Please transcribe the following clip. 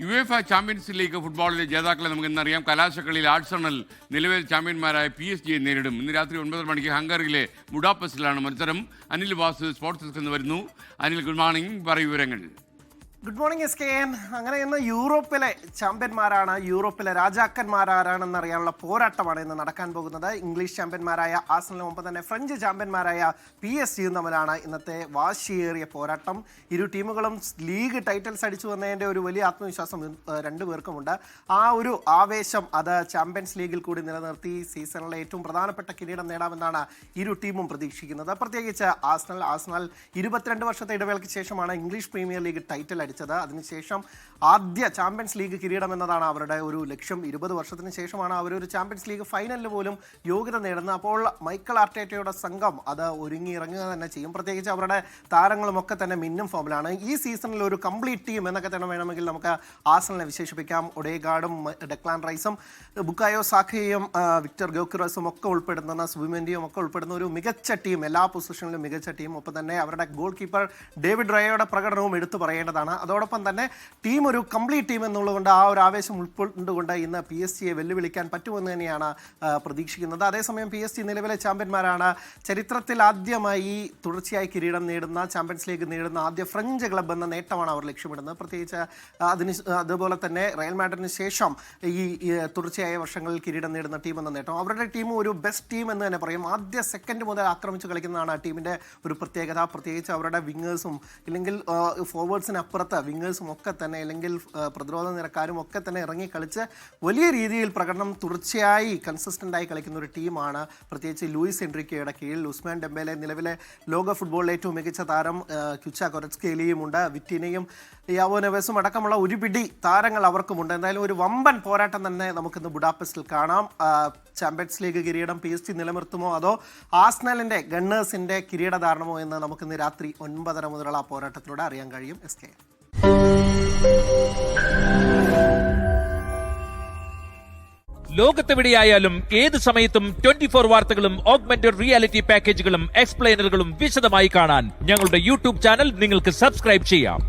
UEFA champions league ഫുട്ബോളിലെ ജേതാക്കളെ നമുക്ക് ഇന്നറിയാം. കലാശക്കളിയിൽ Arsenal നിലവിൽ ചാമ്പ്യന്മാരായ PSG നേരിടും. ഇന്ന് രാത്രി 9 മണിക്ക് ഹംഗറിയിലെ ബുഡാപെസ്റ്റിലാണ് മത്സരം. അനിൽ വാസു സ്പോർട്സ് ഡെസ്കിൽ നിന്ന് വരുന്നു. Anil, good morning. പറയൂ വിവരങ്ങൾ. Good morning SKN. അങ്ങനെ ഇന്ന് യൂറോപ്പിലെ ചാമ്പ്യന്മാരാണ്, യൂറോപ്പിലെ രാജാക്കന്മാരാരാണെന്ന് അറിയാനുള്ള പോരാട്ടമാണ് ഇന്ന് നടക്കാൻ പോകുന്നത്. ഇംഗ്ലീഷ് ചാമ്പ്യന്മാരായ ആഴ്സണലും ഒപ്പം തന്നെ ഫ്രഞ്ച് ചാമ്പ്യന്മാരായ PSG തമ്മിലാണ് ഇന്നത്തെ വാശിയേറിയ പോരാട്ടം. ഇരു ടീമുകളും ലീഗ് ടൈറ്റിൽസ് അടിച്ചു വന്നതിൻ്റെ ഒരു വലിയ ആത്മവിശ്വാസം രണ്ടുപേർക്കുമുണ്ട്. ആ ഒരു ആവേശം അത് ചാമ്പ്യൻസ് ലീഗിൽ കൂടി നിലനിർത്തി സീസണിലെ ഏറ്റവും പ്രധാനപ്പെട്ട കിരീടം നേടാമെന്നാണ് ഇരു ടീമും പ്രതീക്ഷിക്കുന്നത്. പ്രത്യേകിച്ച് ആഴ്സണൽ 22 വർഷത്തെ ഇടവേളയ്ക്ക് ശേഷമാണ് ഇംഗ്ലീഷ് പ്രീമിയർ ലീഗ് ടൈറ്റിൽ അടിച്ചത്. അതിനുശേഷം ആദ്യ ചാമ്പ്യൻസ് ലീഗ് കിരീടം എന്നതാണ് അവരുടെ ഒരു ലക്ഷ്യം. 20 വർഷത്തിന് ശേഷമാണ് അവരൊരു ചാമ്പ്യൻസ് ലീഗ് ഫൈനലിൽ പോലും യോഗ്യത നേടുന്നത്. അപ്പോൾ മൈക്കൽ ആർട്ടേറ്റയുടെ സംഘം അത് ഒരുങ്ങി ഇറങ്ങുക തന്നെ ചെയ്യും. പ്രത്യേകിച്ച് അവരുടെ താരങ്ങളുമൊക്കെ തന്നെ മിന്നും ഫോമിലാണ്. ഈ സീസണിൽ ഒരു കംപ്ലീറ്റ് ടീം എന്നൊക്കെ തന്നെ വേണമെങ്കിൽ നമുക്ക് ആഴ്സണലിനെ വിശേഷിപ്പിക്കാം. ഒഡേഗാർഡും ഡെക്ലാൻ റൈസും ബുക്കായോ സാക്കയും വിക്ടർ ഗോക്യുറസും ഒക്കെ ഉൾപ്പെടുന്ന സുബിമെൻഡിയും ഒക്കെ ഉൾപ്പെടുന്ന ഒരു മികച്ച ടീം, എല്ലാ പൊസിഷനിലും മികച്ച ടീം. ഒപ്പം തന്നെ അവരുടെ ഗോൾ കീപ്പർ ഡേവിഡ് റയോയുടെ പ്രകടനവും എടുത്തു പറയേണ്ടതാണ്. അതോടൊപ്പം തന്നെ ടീം ഒരു കംപ്ലീറ്റ് ടീം എന്നുള്ളതുകൊണ്ട് ആ ഒരു ആവേശം ഉൾക്കൊണ്ടുകൊണ്ട് ഇന്ന് PSG വെല്ലുവിളിക്കാൻ പറ്റുമെന്ന് തന്നെയാണ് പ്രതീക്ഷിക്കുന്നത്. അതേസമയം PSG നിലവിലെ ചാമ്പ്യന്മാരാണ്. ചരിത്രത്തിൽ ആദ്യമായി തുടർച്ചയായി കിരീടം നേടുന്ന, ചാമ്പ്യൻസ് ലീഗ് നേടുന്ന ആദ്യ ഫ്രഞ്ച് ക്ലബ് എന്ന നേട്ടമാണ് അവർ ലക്ഷ്യമിടുന്നത്. പ്രത്യേകിച്ച് അതുപോലെ തന്നെ റയൽ മാഡ്രിഡിന് ശേഷം ഈ തുടർച്ചയായ വർഷങ്ങളിൽ കിരീടം നേടുന്ന ടീം എന്ന നേട്ടം. അവരുടെ ടീം ഒരു ബെസ്റ്റ് ടീം എന്ന് തന്നെ പറയും. ആദ്യ സെക്കൻഡ് മുതൽ ആക്രമിച്ച് കളിക്കുന്നതാണ് ടീമിൻ്റെ ഒരു പ്രത്യേകത. പ്രത്യേകിച്ച് അവരുടെ വിങ്ങേഴ്സും ഇല്ലെങ്കിൽ ഫോർവേഡ്സിനപ്പുറത്ത് വിങ്ങേഴ്സും ഒക്കെ തന്നെ അല്ലെങ്കിൽ പ്രതിരോധ നിരക്കാരും ഒക്കെ തന്നെ ഇറങ്ങി കളിച്ച് വലിയ രീതിയിൽ പ്രകടനം തുടർച്ചയായി കൺസിസ്റ്റൻ്റായി കളിക്കുന്ന ഒരു ടീമാണ്. പ്രത്യേകിച്ച് ലൂയിസ് എൻറിക്കയുടെ കീഴിൽ ഉസ്മാൻ ഡെംബേലെ, നിലവിലെ ലോക ഫുട്ബോളിലെ ഏറ്റവും മികച്ച താരം ക്യുച്ച കൊററ്റ്സ്കേലിയുമുണ്ട്. വിറ്റിനയും യാവോ നെവസും അടക്കമുള്ള ഒരു പിടി താരങ്ങൾ അവർക്കുമുണ്ട്. എന്തായാലും ഒരു വമ്പൻ പോരാട്ടം തന്നെ നമുക്കിന്ന് ബുഡാപെസ്റ്റിൽ കാണാം. ചാമ്പ്യൻസ് ലീഗ് കിരീടം PSG നിലനിർത്തുമോ അതോ ആഴ്സണലിൻ്റെ ഗണ്ണേഴ്സിൻ്റെ കിരീടധാരണമോ എന്ന് നമുക്കിന്ന് രാത്രി 9:30 മുതലുള്ള ആ പോരാട്ടത്തിലൂടെ അറിയാൻ കഴിയും. SK ലോകത്തെവിടെയായാലും ഏത് സമയത്തും 24 വാർത്തകളും ഓഗ്മെന്റഡ് റിയാലിറ്റി പാക്കേജുകളും എക്സ്പ്ലെയിനറുകളും വിശദമായി കാണാൻ ഞങ്ങളുടെ യൂട്യൂബ് ചാനൽ നിങ്ങൾക്ക് സബ്സ്ക്രൈബ് ചെയ്യാം.